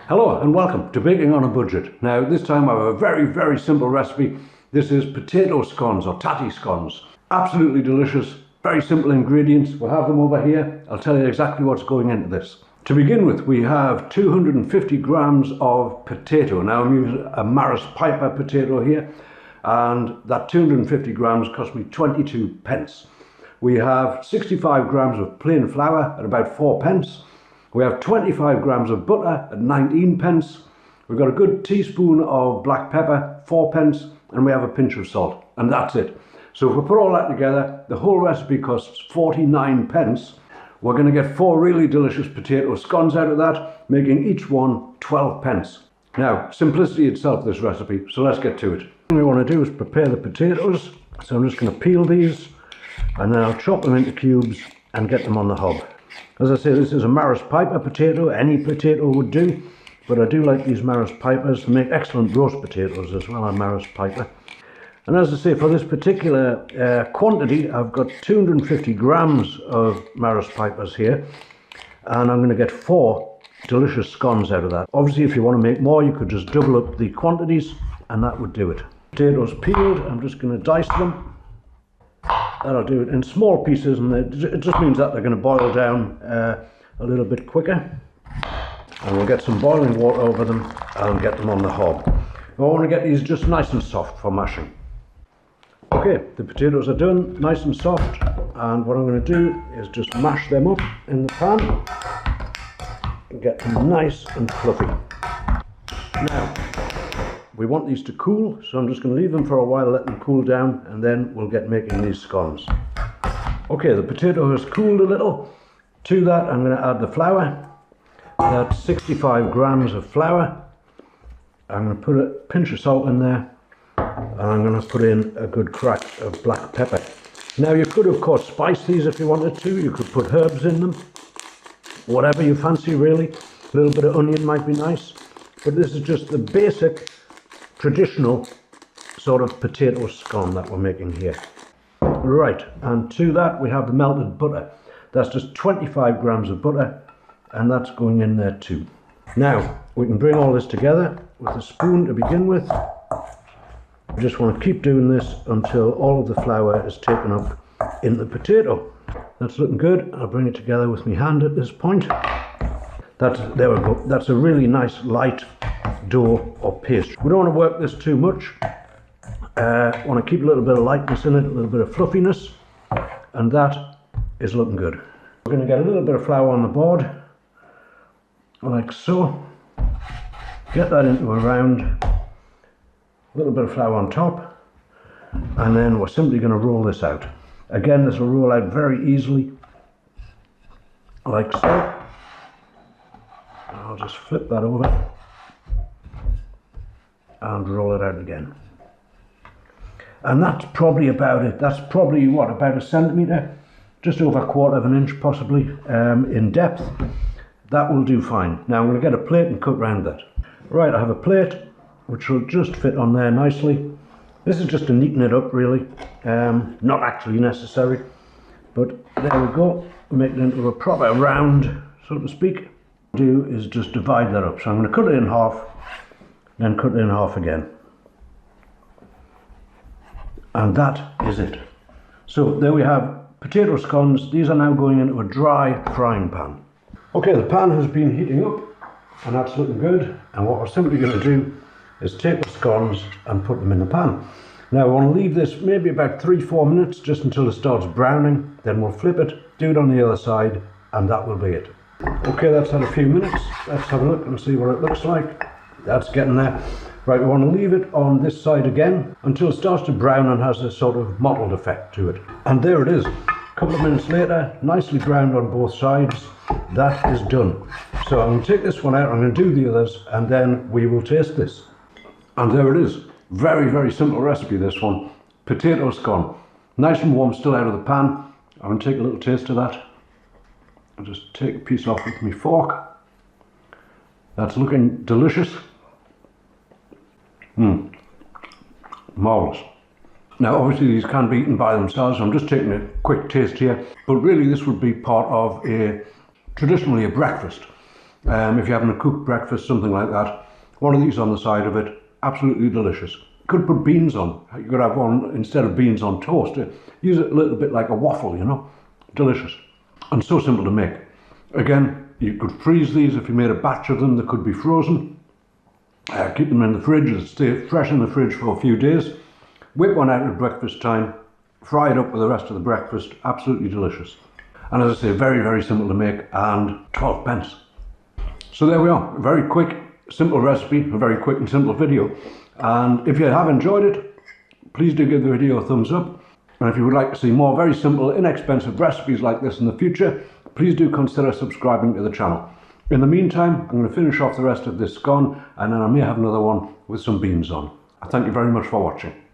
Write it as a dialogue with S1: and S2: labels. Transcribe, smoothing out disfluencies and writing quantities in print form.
S1: Hello and welcome to Baking on a Budget. Now this time I have a very simple recipe. This is potato scones or tatty scones. Absolutely delicious, very simple ingredients. We'll have them over here. I'll tell you exactly what's going into this. To begin with, we have 250 grams of potato. Now I'm using a Maris Piper potato here, and that 250 grams cost me 22 pence. We have 65 grams of plain flour at about 4 pence. We have 25 grams of butter at 19 pence. We've got a good teaspoon of black pepper, 4 pence, and we have a pinch of salt, and that's it. So if we put all that together, the whole recipe costs 49 pence. We're going to get 4 really delicious potato scones out of that, making each one 12 pence. Now, simplicity itself, this recipe, so let's get to it. What we want to do is prepare the potatoes. So I'm just going to peel these, and then I'll chop them into cubes and get them on the hob. As I say, this is a Maris Piper potato. Any potato would do, but I do like these Maris Pipers. They make excellent roast potatoes as well, a Maris Piper. And as I say, for this particular quantity, I've got 250 grams of Maris Pipers here, and I'm going to get 4 delicious scones out of that. Obviously, if you want to make more, you could just double up the quantities, and that would do it. Potatoes peeled, I'm just going to dice them. That'll do it in small pieces, and it just means that they're going to boil down a little bit quicker. And we'll get some boiling water over them and get them on the hob. I want to get these just nice and soft for mashing. Okay, the potatoes are done, nice and soft, and what I'm going to do is just mash them up in the pan and get them nice and fluffy. Now, we want these to cool, so I'm just going to leave them for a while, let them cool down, and then we'll get making these scones. Okay, the potato has cooled a little. To that, I'm going to add the flour. That's 65 grams of flour. I'm going to put a pinch of salt in there, and I'm going to put in a good crack of black pepper. Now, you could, of course, spice these if you wanted to. You could put herbs in them, whatever you fancy, really. A little bit of onion might be nice, but this is just the basic traditional sort of potato scone that we're making here. Right, and to that we have the melted butter. That's just 25 grams of butter, and that's going in there too. Now, we can bring all this together with a spoon to begin with. We just want to keep doing this until all of the flour is taken up in the potato. That's looking good. I'll bring it together with my hand at this point. There we go. That's a really nice light dough or paste. We don't want to work this too much. Want to keep a little bit of lightness in it, a little bit of fluffiness, and that is looking good. We're going to get a little bit of flour on the board, like so. Get that into a round, a little bit of flour on top, and then we're simply going to roll this out. Again, this will roll out very easily, like so. I'll just flip that over and roll it out again. And that's probably about it. That's probably what, about 1 centimetre, just over 1/4 of an inch possibly in depth. That will do fine. Now I'm going to get a plate and cut round that. Right, I have a plate which will just fit on there nicely. This is just to neaten it up really, not actually necessary, but there we go. Make it into a proper round, so to speak. What I'll do is just divide that up. So I'm going to cut it in half, then cut it in half again. And that is it. So there we have potato scones. These are now going into a dry frying pan. Okay, the pan has been heating up, and that's looking good. And what we're simply going to do is take the scones and put them in the pan. Now I want to leave this maybe about 3-4 minutes, just until it starts browning. Then we'll flip it, do it on the other side, and that will be it. Okay, that's had a few minutes. Let's have a look and see what it looks like. That's getting there. Right, we want to leave it on this side again until it starts to brown and has a sort of mottled effect to it. And there it is. A couple of minutes later, nicely browned on both sides. That is done. So I'm going to take this one out, I'm going to do the others, and then we will taste this. And there it is. Very simple recipe, this one. Potato scone. Nice and warm, still out of the pan. I'm going to take a little taste of that. I'll just take a piece off with my fork. That's looking delicious. Marvellous. Now obviously these can be eaten by themselves, so I'm just taking a quick taste here, but really this would be part of traditionally a breakfast. If you're having a cooked breakfast, something like that, one of these on the side of it, absolutely delicious. Could put beans on. You could have one, instead of beans on toast, use it a little bit like a waffle, you know. Delicious. And so simple to make. Again, you could freeze these if you made a batch of them. They could be frozen. Keep them in the fridge. They'll stay fresh in the fridge for a few days. Whip one out at breakfast time. Fry it up with the rest of the breakfast. Absolutely delicious. And as I say, very, very simple to make, and 12 pence. So there we are. A very quick, simple recipe. A very quick and simple video. And if you have enjoyed it, please do give the video a thumbs up. And if you would like to see more very simple, inexpensive recipes like this in the future, please do consider subscribing to the channel. In the meantime, I'm going to finish off the rest of this scone, and then I may have another one with some beans on. Thank you very much for watching.